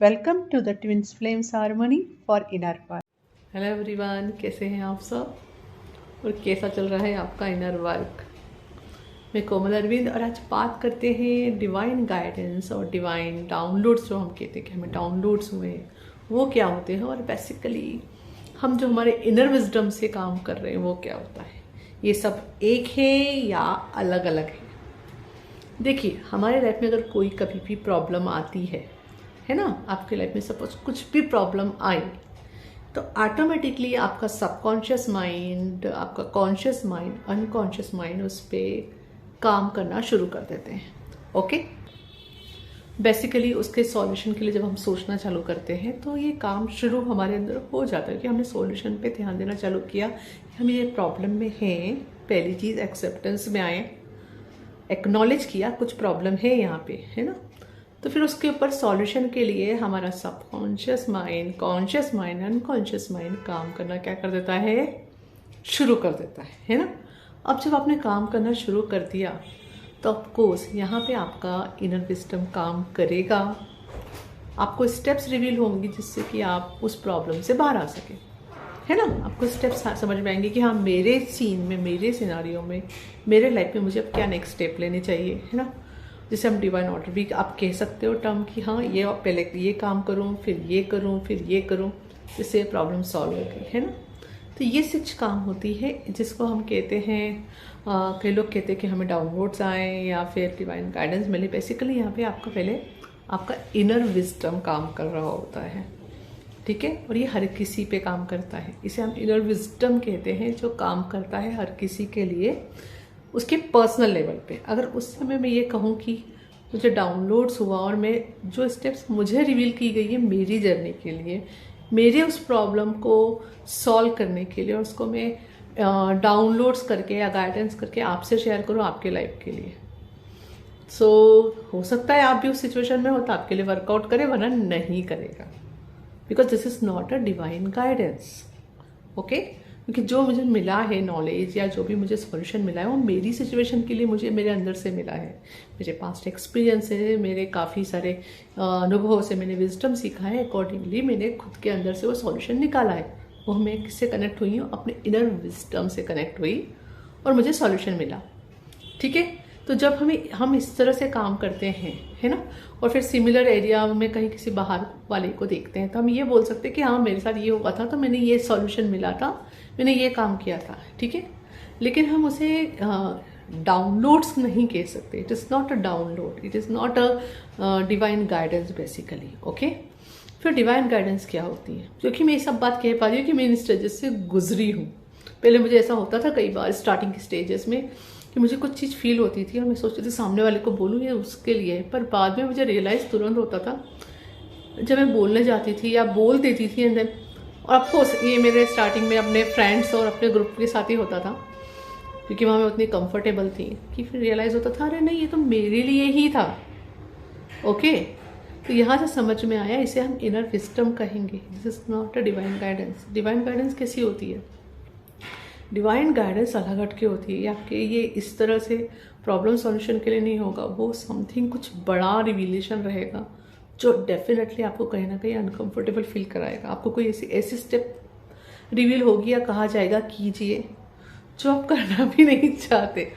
Welcome to the Twins Flames Harmony for Inner Work. Hello everyone, कैसे हैं आप सब और कैसा चल रहा है आपका इनर वर्क। मैं कोमल अरविंद और आज बात करते हैं डिवाइन गाइडेंस और डिवाइन डाउनलोड्स। जो हम कहते हैं कि हमें डाउनलोड्स हुए हैं वो क्या होते हैं, और बेसिकली हम जो हमारे इनर विजडम से काम कर रहे हैं वो क्या होता है। ये सब एक है या अलग अलग है। देखिए, हमारे लाइफ में अगर कोई कभी भी प्रॉब्लम आती है ना, आपके लाइफ में सपोज कुछ भी प्रॉब्लम आई तो ऑटोमेटिकली आपका सबकॉन्शियस माइंड, आपका कॉन्शियस माइंड, अनकॉन्शियस माइंड उस पर काम करना शुरू कर देते हैं। ओके, बेसिकली उसके सॉल्यूशन के लिए जब हम सोचना चालू करते हैं तो ये काम शुरू हमारे अंदर हो जाता है कि हमने सॉल्यूशन पे ध्यान देना चालू किया कि हम ये प्रॉब्लम में हैं। पहली चीज़ एक्सेप्टेंस में आए, एक्नॉलेज किया कुछ प्रॉब्लम है यहाँ पे, है ना। तो फिर उसके ऊपर सॉल्यूशन के लिए हमारा subconscious mind, conscious mind, unconscious mind काम करना क्या कर देता है, शुरू कर देता है ना। अब जब आपने काम करना शुरू कर दिया तो ऑफकोर्स यहाँ पे आपका इनर विजडम काम करेगा। आपको स्टेप्स रिवील होंगी जिससे कि आप उस प्रॉब्लम से बाहर आ सके, है ना। आपको स्टेप्स समझ में आएंगे कि हाँ, मेरे सीन में, मेरे सिनारियो में, मेरे लाइफ में मुझे अब क्या नेक्स्ट स्टेप लेनी चाहिए, है ना। जैसे हम डिवाइन ऑर्डर भी आप कह सकते हो टर्म कि हाँ, ये पहले ये काम करूँ, फिर ये करूँ, फिर ये करूँ, जिससे प्रॉब्लम सॉल्व हो गई, है ना। तो ये 6 काम होती है जिसको हम कहते हैं, कई लोग कहते हैं कि हमें डाउनलोड्स आए या फिर डिवाइन गाइडेंस मिले। बेसिकली यहाँ पे आपका पहले आपका इनर विजडम काम कर रहा होता है, ठीक है। और ये हर किसी पे काम करता है, इसे हम इनर विजडम कहते हैं, जो काम करता है हर किसी के लिए उसके पर्सनल लेवल पे। अगर उस समय मैं ये कहूँ कि मुझे डाउनलोड्स हुआ और मैं जो स्टेप्स मुझे रिवील की गई है मेरी जर्नी के लिए, मेरे उस प्रॉब्लम को सॉल्व करने के लिए, और उसको मैं डाउनलोड्स करके या गाइडेंस करके आपसे शेयर करूँ आपके लाइफ के लिए। सो हो सकता है आप भी उस सिचुएशन में हो तो आपके लिए वर्कआउट करे, वरना नहीं करेगा, because this is not a divine guidance. Okay, क्योंकि जो मुझे मिला है नॉलेज या जो भी मुझे सॉल्यूशन मिला है वो मेरी सिचुएशन के लिए मुझे मेरे अंदर से मिला है। मेरे पास्ट एक्सपीरियंस है, मेरे काफ़ी सारे अनुभवों से मैंने विजडम सीखा है, अकॉर्डिंगली मैंने खुद के अंदर से वो सॉल्यूशन निकाला है। वो मैं किससे कनेक्ट हुई हूँ, अपने इनर विजडम से कनेक्ट हुई और मुझे सॉल्यूशन मिला, ठीक है। तो जब हम इस तरह से काम करते हैं, है ना, और फिर सिमिलर एरिया में कहीं किसी बाहर वाले को देखते हैं तो हम ये बोल सकते हैं कि हाँ, मेरे साथ ये हुआ था तो मैंने ये सॉल्यूशन मिला था, मैंने ये काम किया था, ठीक है। लेकिन हम उसे डाउनलोड्स नहीं कह सकते। It is not a download, it is not a divine guidance basically. Okay, फिर डिवाइन गाइडेंस क्या होती है, क्योंकि मैं ये सब बात कह पा रही हूँ कि मैं इन स्टेजेस से गुजरी हूँ। पहले मुझे ऐसा होता था कई बार स्टार्टिंग के स्टेजेस में कि मुझे कुछ चीज़ फील होती थी और मैं सोचती थी सामने वाले को बोलूँ ये उसके लिए, पर बाद में मुझे रियलाइज़ तुरंत होता था जब मैं बोलने जाती थी या बोल देती थी। एंड देन, और ऑफकोर्स ये मेरे स्टार्टिंग में अपने फ्रेंड्स और अपने ग्रुप के साथ ही होता था, क्योंकि वहाँ मैं उतनी कंफर्टेबल थी कि फिर रियलाइज़ होता था अरे नहीं, ये तो मेरे लिए ही था। ओके, तो यहाँ से समझ में आया, इसे हम इनर विजडम कहेंगे। This is not a divine guidance. Divine guidance कैसी होती है, डिवाइन गाइडेंस अलग हट के होती है। आपके ये इस तरह से प्रॉब्लम सॉल्यूशन के लिए नहीं होगा, वो समथिंग कुछ बड़ा रिवीलेशन रहेगा जो डेफिनेटली आपको कहीं ना कहीं अनकंफर्टेबल फील कराएगा। आपको कोई ऐसी स्टेप रिवील होगी या कहा जाएगा कीजिए जो आप करना भी नहीं चाहते।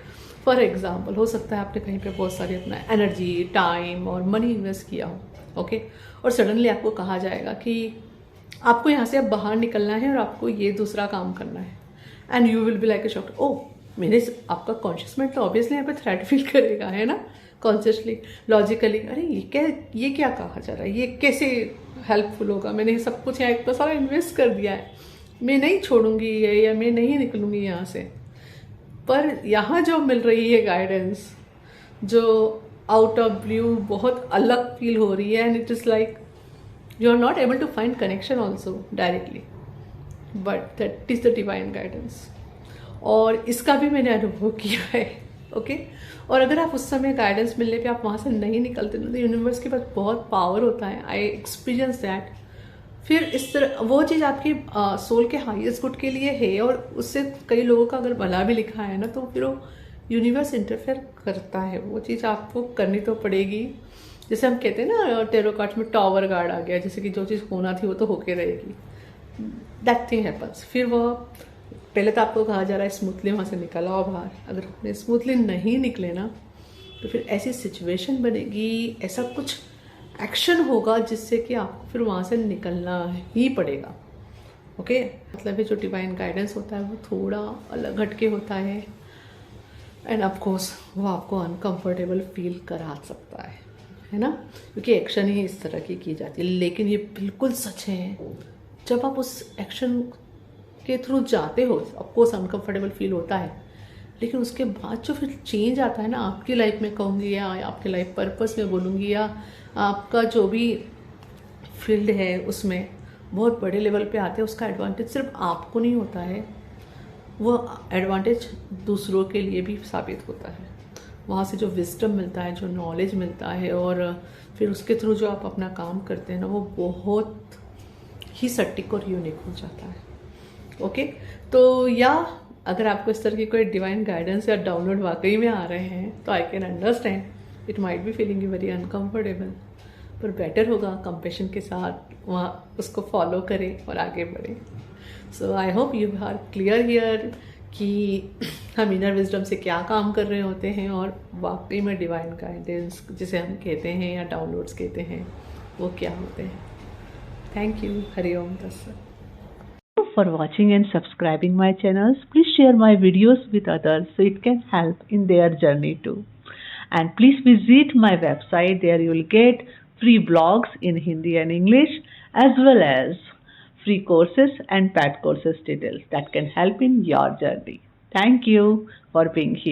फॉर एग्जाम्पल, हो सकता है आपने कहीं पे बहुत सारी अपना एनर्जी, टाइम और मनी इन्वेस्ट किया हो, ओके, और सडनली आपको कहा जाएगा कि आपको यहाँ से अब बाहर निकलना है और आपको ये दूसरा काम करना है। And you will be like a shocked, oh मैंने, आपका कॉन्शियस माइंड तो ऑब्वियसली यहाँ पे थ्रेट फील करेगा, है ना, कॉन्शियसली, लॉजिकली, अरे ये क्या कहा जा रहा है, ये कैसे हेल्पफुल होगा, मैंने सब कुछ यहाँ इतना सारा इन्वेस्ट कर दिया है, मैं नहीं छोड़ूंगी ये, या मैं नहीं निकलूंगी यहाँ से। पर यहाँ जो मिल रही है गाइडेंस, जो आउट ऑफ ब्लू बहुत अलग फील हो रही है, and it is like you are not able to find connection also directly, but that is the divine guidance. और इसका भी मैंने अनुभव किया है, ओके। और अगर आप उस समय गाइडेंस मिलने पे आप वहाँ से नहीं निकलते तो यूनिवर्स के पास बहुत पावर होता है, आई एक्सपीरियंस दैट। फिर इस तरह वो चीज़ आपकी सोल के हाईएस्ट गुड के लिए है, और उससे कई लोगों का अगर भला भी लिखा है ना, तो फिर वो यूनिवर्स इंटरफेयर करता है। वो चीज़ आपको करनी तो पड़ेगी, जैसे हम कहते हैं ना टेरो कार्ड्स में टावर गार्ड आ गया, जैसे कि जो चीज़ होना थी वो तो होके रहेगी, दैट थिंग हैपन्स। फिर वो पहले तो आपको कहा जा रहा है स्मूथली वहाँ से निकल आओ बाहर, अगर अपने स्मूथली नहीं निकले ना तो फिर ऐसी सिचुएशन बनेगी, ऐसा कुछ एक्शन होगा जिससे कि आपको फिर वहाँ से निकलना ही पड़ेगा। ओके मतलब ये जो डिवाइन गाइडेंस होता है वो थोड़ा अलग हटके होता है, एंड ऑफ कोर्स वो आपको अनकंफर्टेबल फील करा सकता है ना, क्योंकि एक्शन ही इस तरह की जाती है। लेकिन ये बिल्कुल सच है, जब आप उस एक्शन के थ्रू जाते हो ऑफकोर्स अनकंफर्टेबल फील होता है, लेकिन उसके बाद जो फिर चेंज आता है ना आपकी लाइफ में कहूँगी, या आपके लाइफ पर्पस में बोलूँगी, या आपका जो भी फील्ड है उसमें बहुत बड़े लेवल पे आते हैं, उसका एडवांटेज सिर्फ आपको नहीं होता है, वो एडवांटेज दूसरों के लिए भी साबित होता है। वहाँ से जो विजडम मिलता है, जो नॉलेज मिलता है, और फिर उसके थ्रू जो आप अपना काम करते हैं ना, वो बहुत ही सटीक और यूनिक हो जाता है। ओके तो या अगर आपको इस तरह की कोई डिवाइन गाइडेंस या डाउनलोड वाकई में आ रहे हैं तो I can understand it might be feeling very uncomfortable, पर बेटर होगा कंपेशन के साथ वहाँ उसको फॉलो करें और आगे बढ़ें। So I hope you are clear here कि हम इनर विजडम से क्या काम कर रहे होते हैं, और वाकई में डिवाइन गाइडेंस जिसे हम कहते हैं या डाउनलोड्स कहते हैं वो क्या होते हैं। Thank you. हरि ओम तत्सत। For watching and subscribing my channels, please share my videos with others so it can help in their journey too. And please visit my website, there you will get free blogs in Hindi and English, as well as free courses and paid courses details that can help in your journey. Thank you for being here.